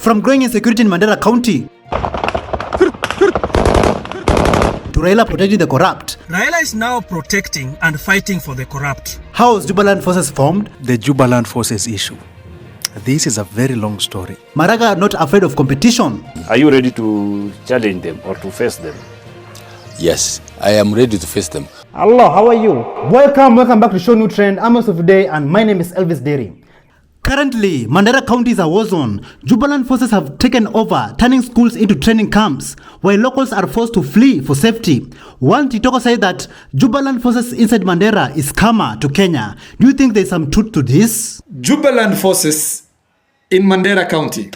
From growing insecurity in Mandera County to Raila protecting the corrupt. Raila is now protecting and fighting for the corrupt. How was Jubaland forces formed? The Jubaland forces issue. This is a very long story. Maraga are not afraid of competition. Are you ready to challenge them or to face them? Yes, I am ready to face them. Hello, how are you? Welcome back to ShowNewTrend. I'm host of today and my name is Elvis Derry. Currently, Mandera County is a war zone. Jubaland forces have taken over, turning schools into training camps, while locals are forced to flee for safety. One TikToker said that Jubaland forces inside Mandera is karma to Kenya. Do you think there's some truth to this? Jubaland forces in Mandera County.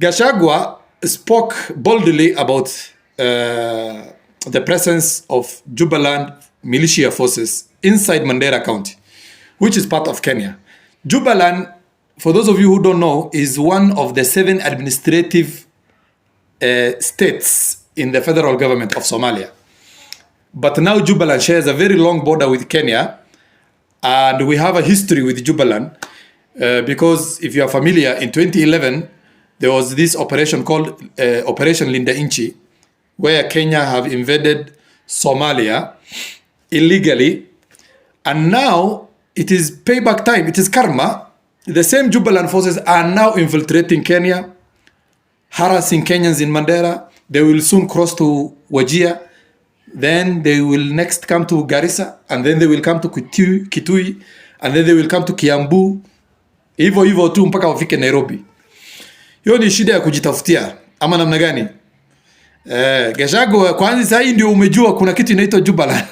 Gachagua spoke boldly about the presence of Jubaland militia forces inside Mandera County, which is part of Kenya. Jubaland, for those of you who don't know, is one of the 7 administrative states in the federal government of Somalia. But now Jubaland shares a very long border with Kenya, and we have a history with Jubaland because if you are familiar, in 2011, there was this operation called Operation Linda Inchi, where Kenya have invaded Somalia illegally, and now it is payback time. It is karma. The same Jubaland forces are now infiltrating Kenya, harassing Kenyans in Mandera. They will soon cross to Wajir. Then they will next come to Garissa, and then they will come to Kitui, and then they will come to Kiambu. Hivyo tu mpaka wafike Nairobi. Hiyo ni shida ya kujitafutia ama namna gani? Gachagua kwanza sasa ndio umejua kuna kitu inaitwa Jubaland.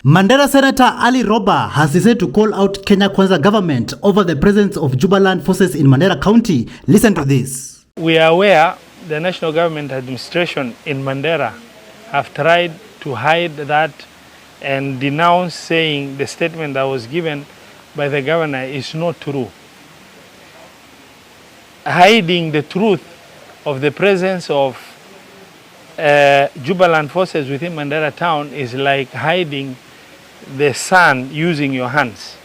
Mandera Senator Ali Roba has decided to call out Kenya Kwanza government over the presence of Jubaland forces in Mandera County. Listen to this. We are aware the national government administration in Mandera have tried to hide that and denounce, saying the statement that was given by the governor is not true. Hiding the truth of the presence of Jubaland forces within Mandera town is like hiding the sun using your hands.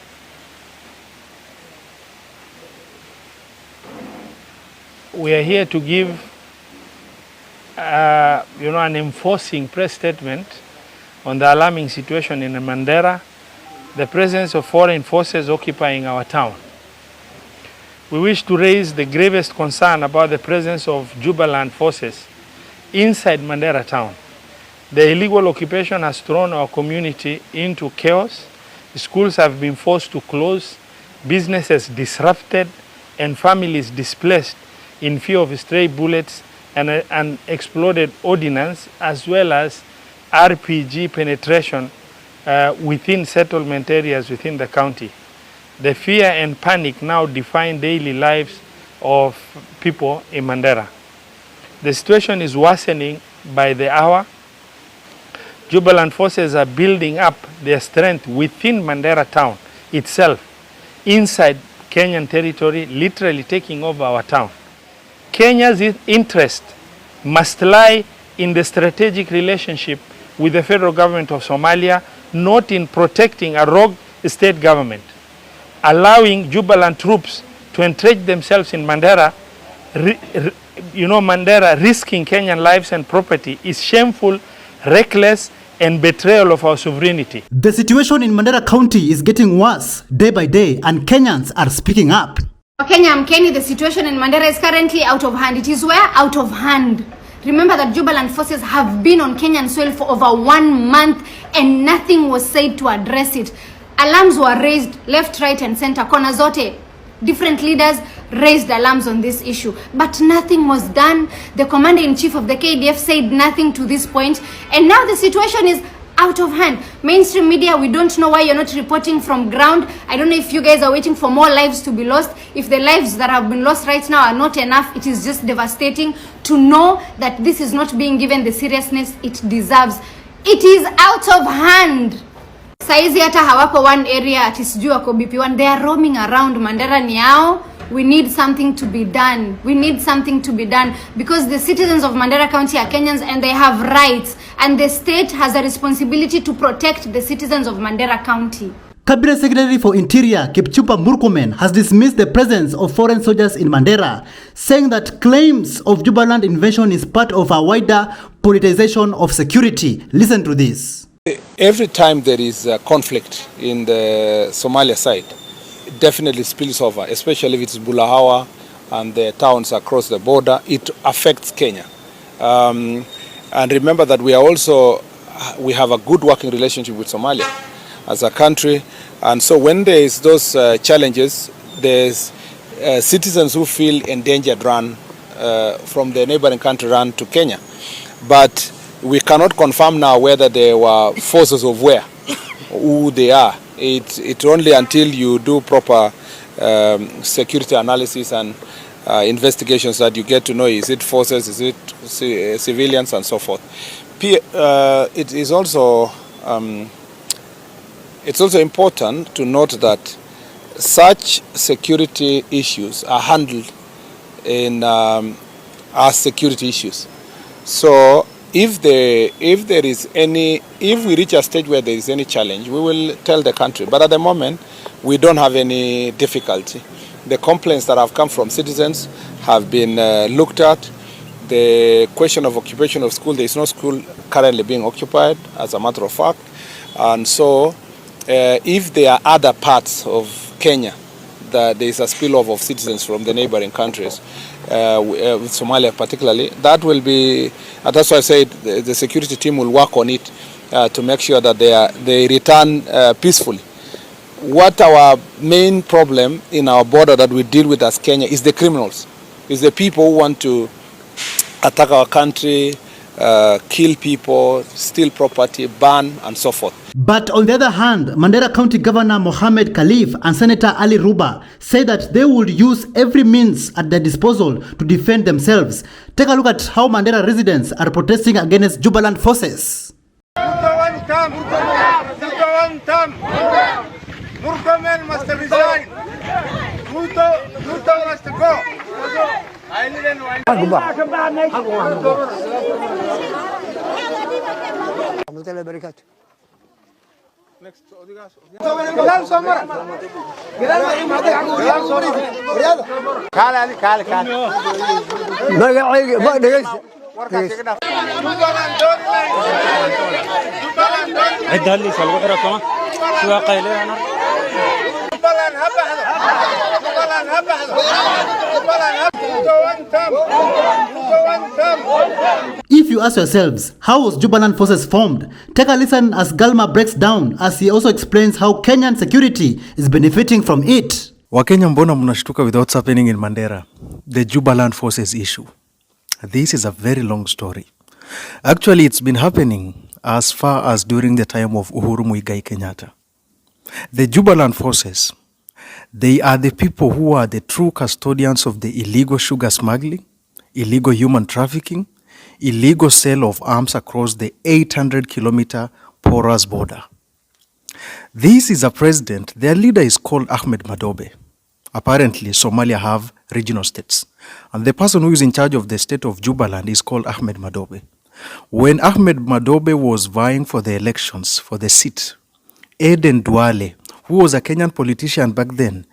We are here to give an enforcing press statement on the alarming situation in Mandera, the presence of foreign forces occupying our town. We wish to raise the gravest concern about the presence of Jubaland forces inside Mandera town. The illegal occupation has thrown our community into chaos. Schools have been forced to close, businesses disrupted, and families displaced in fear of stray bullets and an exploded ordnance, as well as RPG penetration within settlement areas within the county. The fear and panic now define daily lives of people in Mandera. The situation is worsening by the hour. Jubaland forces are building up their strength within Mandera town itself, inside Kenyan territory, literally taking over our town. Kenya's interest must lie in the strategic relationship with the federal government of Somalia, not in protecting a rogue state government. Allowing Jubaland troops to entrench themselves in Mandera, Mandera risking Kenyan lives and property is shameful, reckless, and betrayal of our sovereignty. The situation in Mandera County is getting worse day by day, and Kenyans are speaking up. Kenya Mkeni, the situation in Mandera is currently out of hand. It is where? Out of hand. Remember that Jubaland forces have been on Kenyan soil for over 1 month and nothing was said to address it. Alarms were raised left, right and center. Kona zote, different leaders raised alarms on this issue, but nothing was done. The commander-in-chief of the KDF said nothing to this point, and now the situation is out of hand. Mainstream media, we don't know why you're not reporting from ground. I don't know if you guys are waiting for more lives to be lost. If the lives that have been lost right now are not enough, it is just devastating to know that this is not being given the seriousness it deserves. It is out of hand. Saizi hata hawako one area ati sijui wako BP1. They are roaming around. Mandera ni yao. We need something to be done. We need something to be done because the citizens of Mandera County are Kenyans and they have rights, and the state has a responsibility to protect the citizens of Mandera County. Cabinet Secretary for Interior Kipchumba Murkomen has dismissed the presence of foreign soldiers in Mandera, saying that claims of Jubaland invasion is part of a wider politicization of security. Listen to this. Every time there is a conflict in the Somalia side, it definitely spills over, especially if it's Bulahawa and the towns across the border. It affects Kenya. And remember that we have a good working relationship with Somalia as a country, and so when there is those challenges, there's citizens who feel endangered run from the neighboring country run to Kenya, but we cannot confirm now whether they were forces of where, who they are. It only until you do proper security analysis and investigations that you get to know, is it forces, is it civilians, and so forth. It is also it's also important to note that such security issues are handled in as security issues. So if we reach a stage where there is any challenge, we will tell the country. But at the moment, we don't have any difficulty. The complaints that have come from citizens have been looked at. The question of occupation of school, there is no school currently being occupied, as a matter of fact. And so if there are other parts of Kenya that there is a spillover of citizens from the neighboring countries, with Somalia particularly, that will be, that's why I said the security team will work on it to make sure that they return peacefully. What our main problem in our border that we deal with as Kenya is the criminals, is the people who want to attack our country, kill people, steal property, burn, and so forth. But on the other hand, Mandera County Governor Mohammed Khalif and Senator Ali Ruba say that they would use every means at their disposal to defend themselves. Take a look at how Mandera residents are protesting against Jubaland forces. Murkomen must resign. Ruto must go. If you ask yourselves, how was Jubaland forces formed? Take a listen as Galma breaks down, as he also explains how Kenyan security is benefiting from it. Wakenya mbona mnashtuka with what's happening in Mandera? The Jubaland forces issue. This is a very long story. Actually, it's been happening as far as during the time of Uhuru Muigai Kenyatta. The Jubaland forces, they are the people who are the true custodians of the illegal sugar smuggling, illegal human trafficking, illegal sale of arms across the 800-kilometer porous border. This is a president, their leader is called Ahmed Madobe. Apparently, Somalia have regional states. And the person who is in charge of the state of Jubaland is called Ahmed Madobe. When Ahmed Madobe was vying for the elections for the seat, Aden Duale, who was a Kenyan politician back then,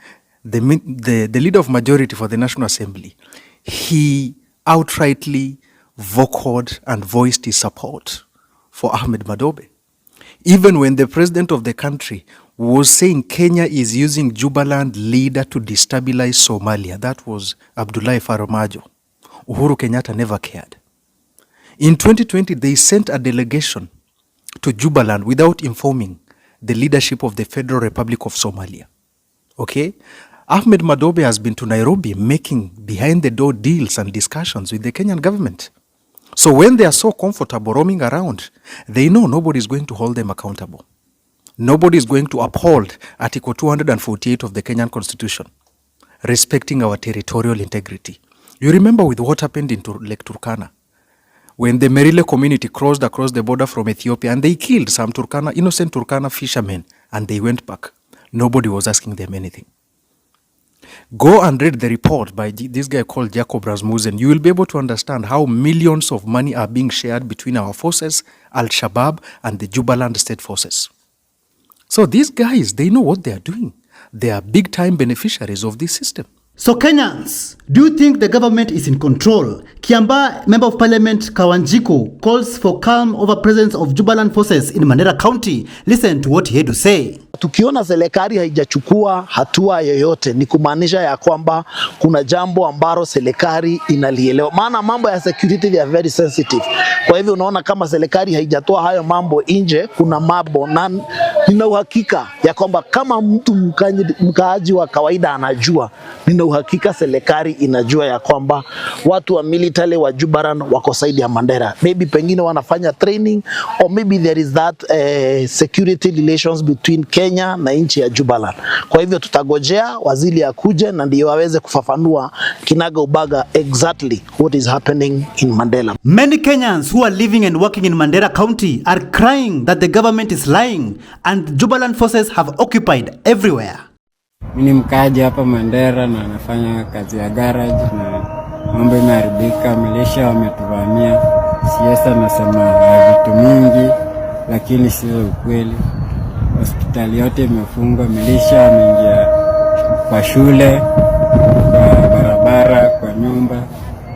the leader of majority for the National Assembly, he outrightly vocalized and voiced his support for Ahmed Madobe. Even when the president of the country was saying Kenya is using Jubaland leader to destabilize Somalia, that was Abdullahi Farmajo, Uhuru Kenyatta never cared. In 2020, they sent a delegation to Jubaland without informing the leadership of the Federal Republic of Somalia. Okay? Ahmed Madobe has been to Nairobi making behind-the-door deals and discussions with the Kenyan government. So when they are so comfortable roaming around, they know nobody is going to hold them accountable. Nobody is going to uphold Article 248 of the Kenyan Constitution, respecting our territorial integrity. You remember with what happened in Lake Turkana, when the Merile community crossed across the border from Ethiopia and they killed some innocent Turkana fishermen and they went back. Nobody was asking them anything. Go and read the report by this guy called Jacob Rasmussen. You will be able to understand how millions of money are being shared between our forces, Al-Shabaab, and the Jubaland state forces. So these guys, they know what they are doing. They are big-time beneficiaries of this system. So Kenyans, do you think the government is in control? Kiamba Member of Parliament Kawanjiku calls for calm over presence of Jubaland forces in Mandera County. Listen to what he had to say. Tukiona serikali haijachukua hatua yoyote ni kumaanisha ya kwamba kuna jambo ambalo serikali inalielewa. Maana mambo ya security they are very sensitive. Kwa hivyo unaona kama serikali haijatoa hayo mambo nje, kuna mambo na nina uhakika ya kwamba kama mtu mkaaji wa kawaida anajua, nina uhakika serikali inajua ya kwamba watu wa military wa Jubaland wako side ya Mandera. Maybe pengine wanafanya training or maybe there is that security relations between Kenya na nchi ya Jubaland. Kwa hivyo tutagojea waziri akuje na ndio waweze kufafanua kinaga ubaga exactly what is happening in Mandera. Many Kenyans who are living and working in Mandera County are crying that the government is lying and Jubaland forces have occupied everywhere. Mimi mkaaji hapa Mandera na nafanya kazi ya garage na mambo imeharibika, militia wametuvamia. Siasa nasema vitu mingi lakini sio ukweli. Hospitali yote imefungwa, militia wameingia kwa shule, kwa barabara, kwa nyumba,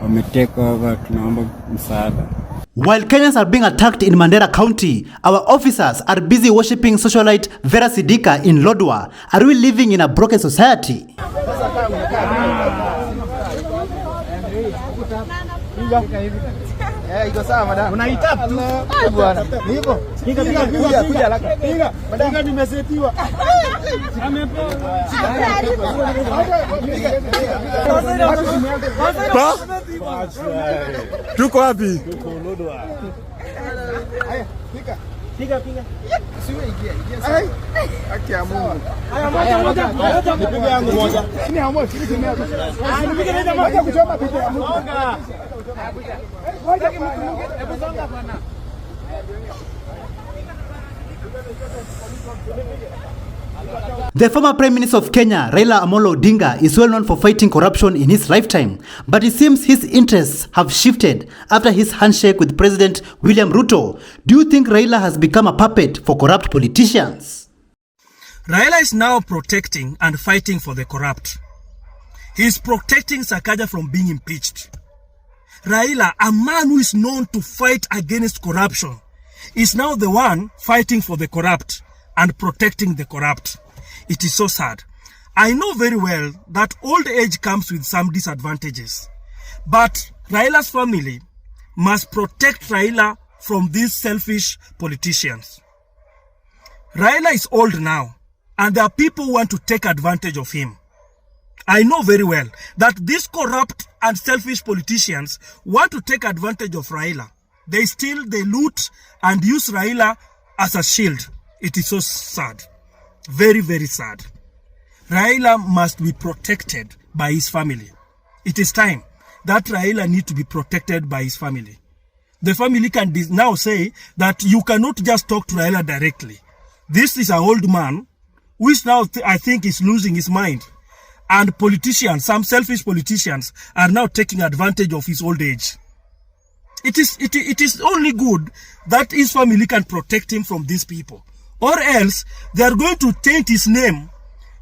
wameteka over, tunaomba msaada. While Kenyans are being attacked in Mandera County, our officers are busy worshipping socialite Vera Sidika in Lodwar. Are we living in a broken society? Iko sawa madam. Unaitap tu. Bwana. Ni hivyo. Kuja haraka. Madam nimesetiwa. Tuko wapi? Tuko Lodwar. Haya, piga. Usiwe ingia. Haki ya Mungu. Haya moja. Nipige yangu moja. Ni hapo, nipige yangu. Nipige moja kuchoma picha ya Mungu. The former Prime Minister of Kenya, Raila Odinga, is well known for fighting corruption in his lifetime, but it seems his interests have shifted after his handshake with President William Ruto. Do you think Raila has become a puppet for corrupt politicians? Raila is now protecting and fighting for the corrupt. He is protecting Sakaja from being impeached. Raila, a man who is known to fight against corruption, is now the one fighting for the corrupt and protecting the corrupt. It is so sad. I know very well that old age comes with some disadvantages, but Raila's family must protect Raila from these selfish politicians. Raila is old now, and there are people who want to take advantage of him. I know very well that these corrupt and selfish politicians want to take advantage of Raila. They steal, they loot, and use Raila as a shield. It is so sad. Very, very sad. Raila must be protected by his family. It is time that Raila needs to be protected by his family. The family can now say that you cannot just talk to Raila directly. This is an old man who is now, I think, is losing his mind. And politicians, some selfish politicians, are now taking advantage of his old age. It is only good that his family can protect him from these people. Or else, they are going to taint his name.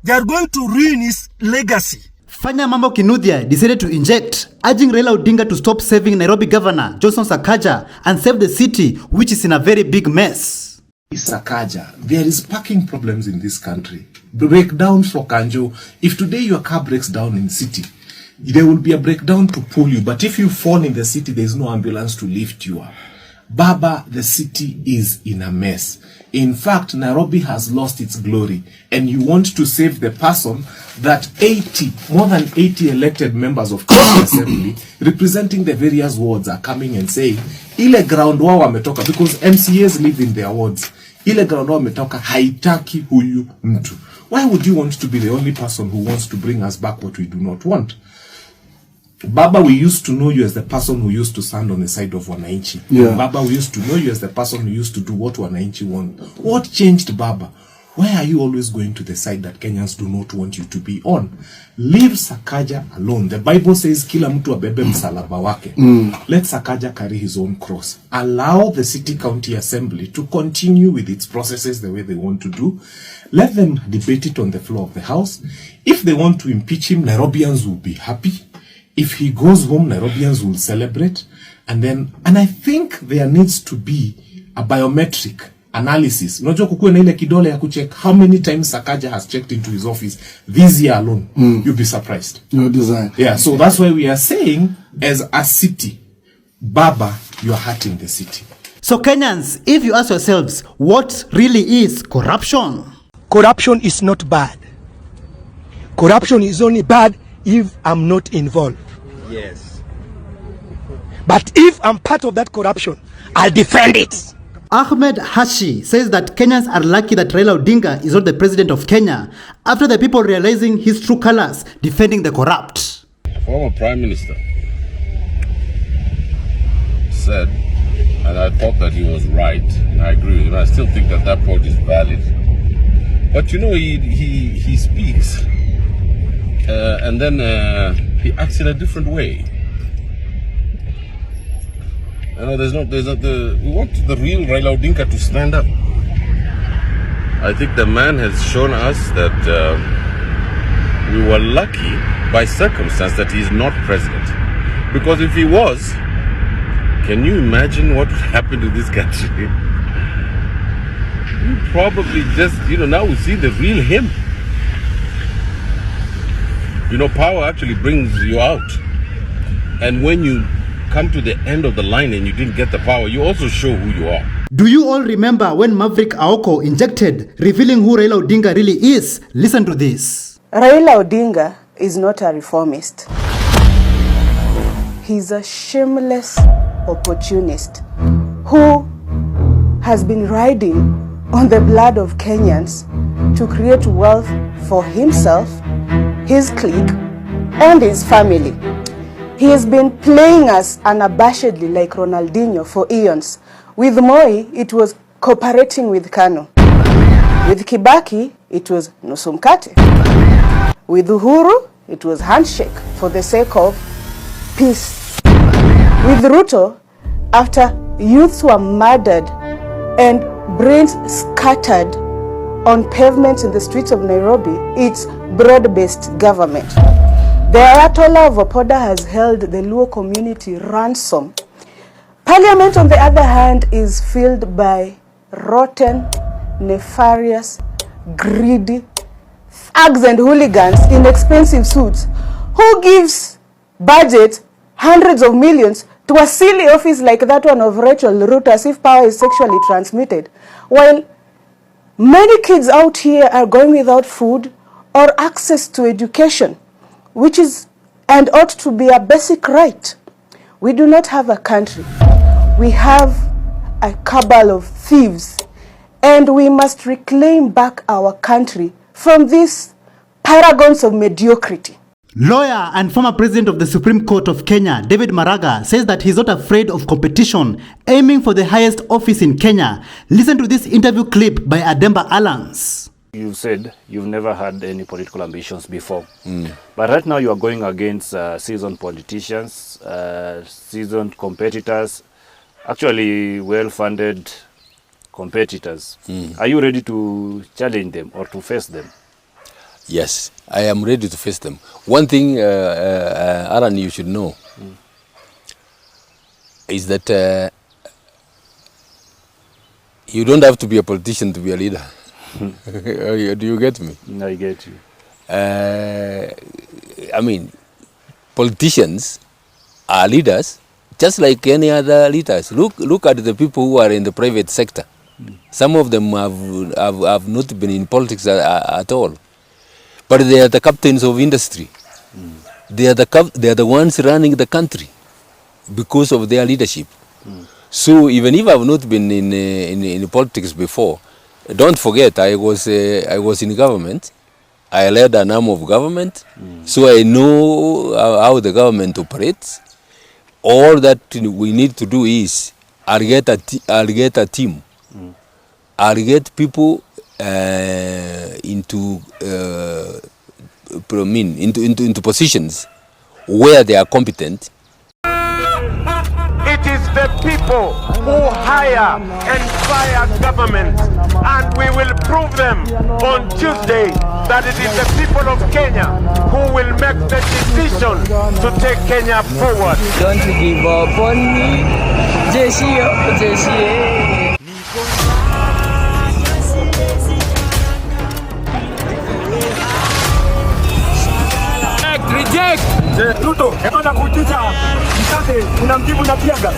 They are going to ruin his legacy. Fanya Mambo Kinuthia decided to inject, urging Raila Odinga to stop saving Nairobi Governor Johnson Sakaja and save the city, which is in a very big mess. Sakaja, there is parking problems in this country. Breakdowns for Kanjo. If today your car breaks down in city, there will be a breakdown to pull you. But if you fall in the city, there is no ambulance to lift you up. Baba, the city is in a mess. In fact, Nairobi has lost its glory. And you want to save the person that more than 80 elected members of Kenya Assembly representing the various wards are coming and saying, ile ground wao wametoka, because MCAs live in their wards. Ile ground wao wametoka haitaki huyu mtu. Why would you want to be the only person who wants to bring us back what we do not want? Baba, we used to know you as the person who used to stand on the side of Wananchi. Yeah. Baba, we used to know you as the person who used to do what Wananchi want. What changed, Baba? Why are you always going to the side that Kenyans do not want you to be on? Leave Sakaja alone. The Bible says, kila mtu abebe msalaba wake. Let Sakaja carry his own cross. Allow the city county assembly to continue with its processes the way they want to do. Let them debate it on the floor of the house. If they want to impeach him, Nairobians will be happy. If he goes home, Nairobians will celebrate. And I think there needs to be a biometric analysis. Unajua kukuwe na ile kidole ya kucheck how many times Sakaja has checked into his office this year alone. You'll be surprised. No design. Yeah, so that's why we are saying, as a city, Baba, you are hurting the city. So Kenyans, if you ask yourselves, what really is corruption? Corruption is not bad. Corruption is only bad if I'm not involved. Yes. But if I'm part of that corruption, I'll defend it. Ahmed Hashi says that Kenyans are lucky that Raila Odinga is not the president of Kenya after the people realizing his true colors, defending the corrupt. Former Prime Minister said, and I thought that he was right, and I agree with him, I still think that that point is valid. But you know, he speaks, and then he acts in a different way. You know, we want the real Raila Odinga to stand up. I think the man has shown us that we were lucky by circumstance that he is not president. Because if he was, can you imagine what would happen to this country? You probably just, now we see the real him. Power actually brings you out. And when you come to the end of the line and you didn't get the power, you also show who you are. Do you all remember when Maverick Aoko injected, revealing who Raila Odinga really is? Listen to this. Raila Odinga is not a reformist. He's a shameless opportunist who has been riding on the blood of Kenyans to create wealth for himself, his clique, and his family. He has been playing us unabashedly like Ronaldinho for eons. With Moi, it was cooperating with Kanu. With Kibaki, it was nusu mkate. With Uhuru, it was handshake for the sake of peace. With Ruto, after youths were murdered and brains scattered on pavements in the streets of Nairobi, it's broad-based government. The Ayatollah of Opoda has held the Luo community ransom. Parliament, on the other hand, is filled by rotten, nefarious, greedy thugs and hooligans in expensive suits who gives budget hundreds of millions to a silly office like that one of Rachel Ruto as if power is sexually transmitted, while many kids out here are going without food or access to education, which is and ought to be a basic right. We do not have a country. We have a cabal of thieves, and we must reclaim back our country from these paragons of mediocrity. Lawyer and former president of the Supreme Court of Kenya, David Maraga, says that he's not afraid of competition, aiming for the highest office in Kenya. Listen to this interview clip by Ademba Alans. You said you've never had any political ambitions before. But right now you are going against seasoned politicians, seasoned competitors, actually well-funded competitors. Are you ready to challenge them or to face them? Yes, I am ready to face them. One thing, Aaron, you should know is that you don't have to be a politician to be a leader. Do you get me? I get you. I mean, politicians are leaders just like any other leaders. Look at the people who are in the private sector. Some of them have not been in politics at all. But they are the captains of industry. They are the ones running the country because of their leadership. So even if I have not been in politics before, don't forget I was in government. I led an arm of government, so I know how the government operates. All that we need to do is I'll get a team. I'll get people into positions where they are competent. It is the people who hire and fire government, and we will prove them on Tuesday that it is the people of Kenya who will make the decision to take Kenya forward. Don't give up on me, Jeshi. Reject. Ruto, epanda kujuta. Mkate, unamjibu na piaga.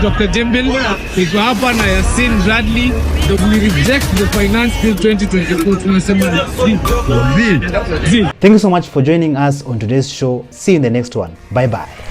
Dr. Jembil, iko hapa na Yasin Bradley. We reject the finance bill 2024. Tunasema Thank you so much for joining us on today's show. See you in the next one. Bye bye.